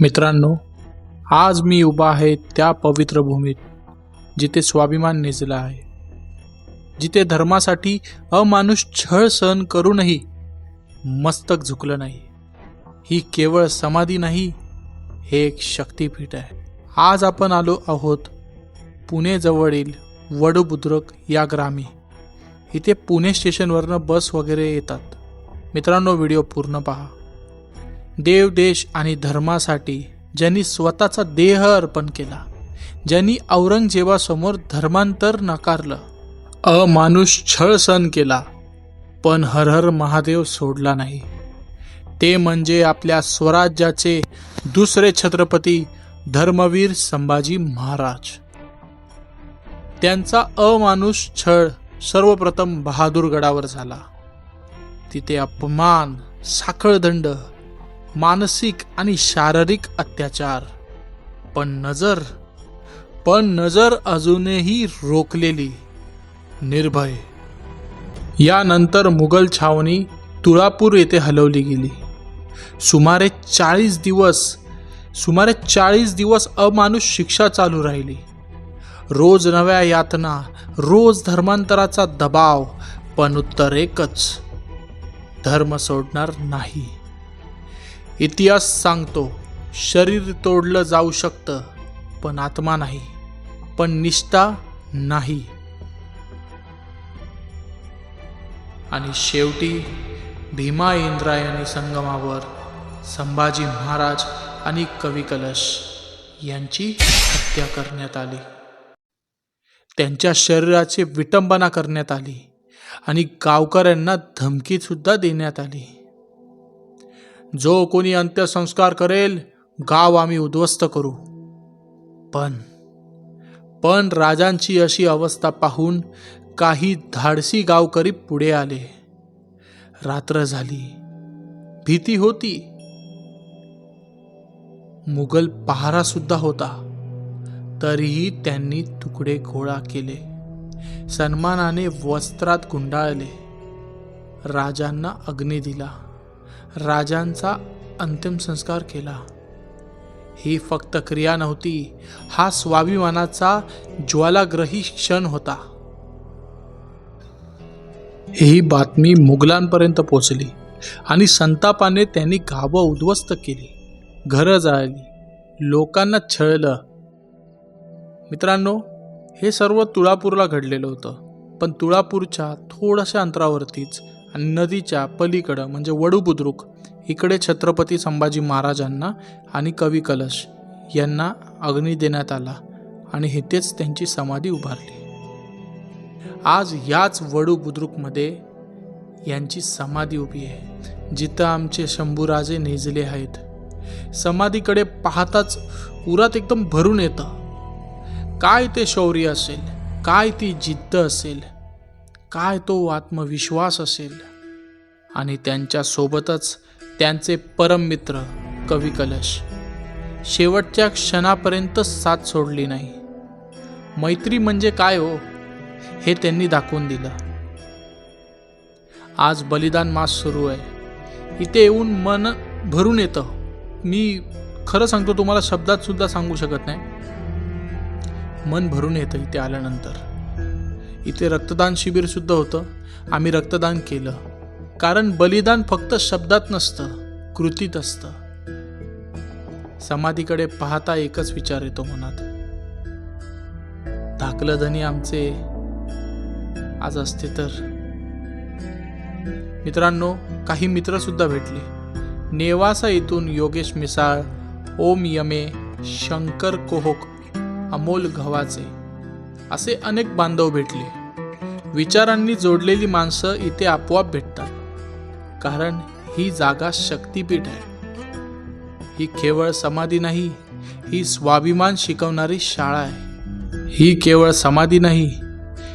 मित्रांनो, आज मी उभा आहे त्या पवित्र भूमीत जिथे स्वाभिमान निजला आहे, जिथे धर्मासाठी अमानुष छळ सहन करूनही मस्तक झुकलं नाही. ही केवळ समाधी नाही, हे एक शक्तीपीठ आहे. आज आपण आलो आहोत पुणे जवळील वडुबुद्रुक या ग्रामी. इथे पुणे स्टेशनवरनं बस वगैरे येतात. मित्रांनो, व्हिडिओ पूर्ण पहा. देव, देश आणि धर्मासाठी ज्यांनी स्वतःचा देह अर्पण केला, ज्यांनी औरंगजेबासमोर धर्मांतर नाकारलं, अमानुष छळ सहन केला, पण हर हर महादेव सोडला नाही, ते म्हणजे आपल्या स्वराज्याचे दुसरे छत्रपती धर्मवीर संभाजी महाराज. त्यांचा अमानुष छळ सर्वप्रथम बहादूरगडावर झाला. तिथे अपमान, साखळदंड, मानसिक आणि शारीरिक अत्याचार, पण नजर अजूनही रोखलेली, निर्भय. यानंतर मुघल छावणी तुळापूर येथे हलवली गेली. सुमारे 40 दिवस अमानुष शिक्षा चालू राहिली. रोज नव्या यातना, रोज धर्मांतराचा दबाव, पण उत्तर एकच: धर्म सोडणार नाही. इतिहास सांगतो, शरीर तोडलं जाऊ शकतं, पण आत्मा नाही, पण निष्ठा नाही. आणि शेवटी भीमा इंद्रायणी संगमावर संभाजी महाराज आणि कवी कलश यांची हत्या करण्यात आली. त्यांच्या शरीराची विटंबना करण्यात आली आणि गावकऱ्यांना धमकी सुद्धा देण्यात आली. जो कोणी अंत्यसंस्कार करेल, गाव आम्ही उद्ध्वस्त करू. पण राजांची अशी अवस्था पाहून काही धाडसी गावकरी पुढे आले. रात्र झाली, भीती होती, मुघल पहारा सुद्धा होता. तरीही त्यांनी तुकडे गोळा केले, सन्मानाने वस्त्रात गुंडाळले, राजांना अग्नी दिला, राजांचा अंतिम संस्कार केला. ही फक्त क्रिया नव्हती, हा स्वाभिमानाचा ज्वालाग्रही क्षण होता. ही बातमी मुघलांपर्यंत पोहोचली आणि संतापाने त्यांनी गावं उद्ध्वस्त केली, घरं जाळली, लोकांना छळलं. मित्रांनो, हे सर्व तुळापूरला घडलेलं होतं. पण तुळापूरच्या थोड्याशा अंतरावरतीच आणि नदीच्या पलीकडं म्हणजे वडुबुद्रुक इकडे छत्रपती संभाजी महाराजांना आणि कवी कलश यांना अग्नी देण्यात आला आणि इथेच त्यांची समाधी उभारली. आज याच वडुबुद्रुकमध्ये यांची समाधी उभी आहे, जिथं आमचे शंभूराजे निजले आहेत. समाधीकडे पाहताच उरात एकदम भरून येतं. काय ते शौर्य असेल, काय ती जिद्द असेल, काय तो आत्मविश्वास असेल. आणि त्यांच्या सोबतच त्यांचे परममित्र कवी कलश शेवटच्या क्षणापर्यंत साथ सोडली नाही. मैत्री म्हणजे काय हो, हे त्यांनी दाखवून दिलं. आज बलिदान मास सुरू आहे. इथे येऊन मन भरून येतं. मी खरं सांगतो तुम्हाला, शब्दात सुद्धा सांगू शकत नाही. मन भरून येतं इथे आल्यानंतर. इथे रक्तदान शिबिर सुद्धा होतं. आम्ही रक्तदान केलं, कारण बलिदान फक्त शब्दात नसतं, कृतीत असतं. समाधीकडे पाहता एकच विचार येतो मनात: धाकलं धनी आमचे आज असते तर. मित्रांनो, काही मित्र सुद्धा भेटले. नेवासा येथून योगेश मिसाळ, ओम यमे, शंकर कोहक, अमोल गव्हाचे असे अनेक बांधव भेटले. विचारांनी जोडलेली माणसं इथे आपोआप भेटतात, कारण ही जागा शक्तीपीठ आहे. ही केवळ समाधी नाही, ही स्वाभिमान शिकवणारी शाळा आहे. ही केवळ समाधी नाही,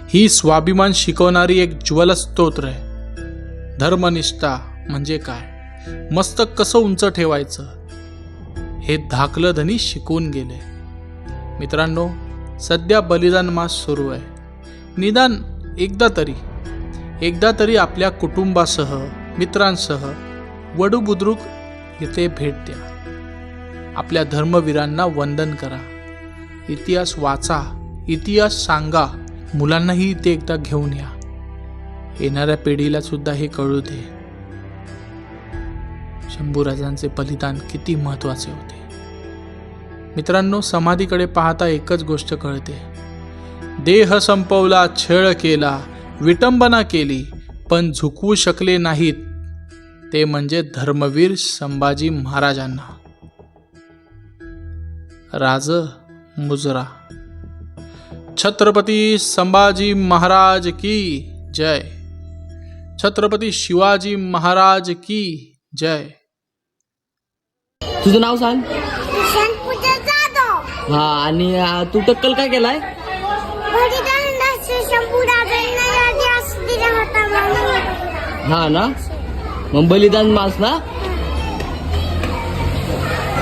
ही स्वाभिमान शिकवणारी एक ज्वलस्तोत्र आहे. धर्मनिष्ठा म्हणजे काय, मस्तक कसं उंच ठेवायचं, हे धाकलं धनी शिकवून गेले. मित्रांनो, सध्या बलिदान मास सुरू आहे. निदान एकदा तरी आपल्या कुटुंबासह, मित्रांसह वडुबुद्रुक येथे भेट द्या आपल्या धर्मवीरांना वंदन करा, इतिहास वाचा, इतिहास सांगा, मुलांनाही ते एकदा घेऊन या, येणाऱ्या पिढीला सुद्धा हे कळू दे शंभूराजांचे बलिदान किती महत्त्वाचे होते. मित्रांनो, समाधीकडे पाहता एकच गोष्ट कळते, देह संपवला, छळ केला, विटंबना केली, पण झुकवू शकले नाहीत ते म्हणजे धर्मवीर संभाजी महाराजांना. राज मुजरा. छत्रपती संभाजी महाराज की जय. छत्रपती शिवाजी महाराज की जय. तुझं नाव सांग. पूजा जाधव. हा, आणि तू टक्कल काय केलाय? हा ना, मग बलिदान मास ना.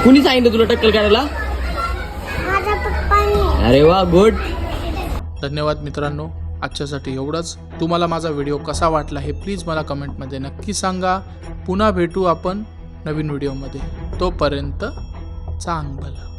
कुणी सांगितलं तुला टक्कल करायला? माझ्या पप्पांनी. अरे वा, गुड. धन्यवाद मित्रांनो, आजच्यासाठी एवढंच. तुम्हाला माझा व्हिडिओ कसा वाटला हे प्लीज मला कमेंटमध्ये नक्की सांगा. पुन्हा भेटू आपण नवीन व्हिडिओमध्ये. तोपर्यंत चांगलं.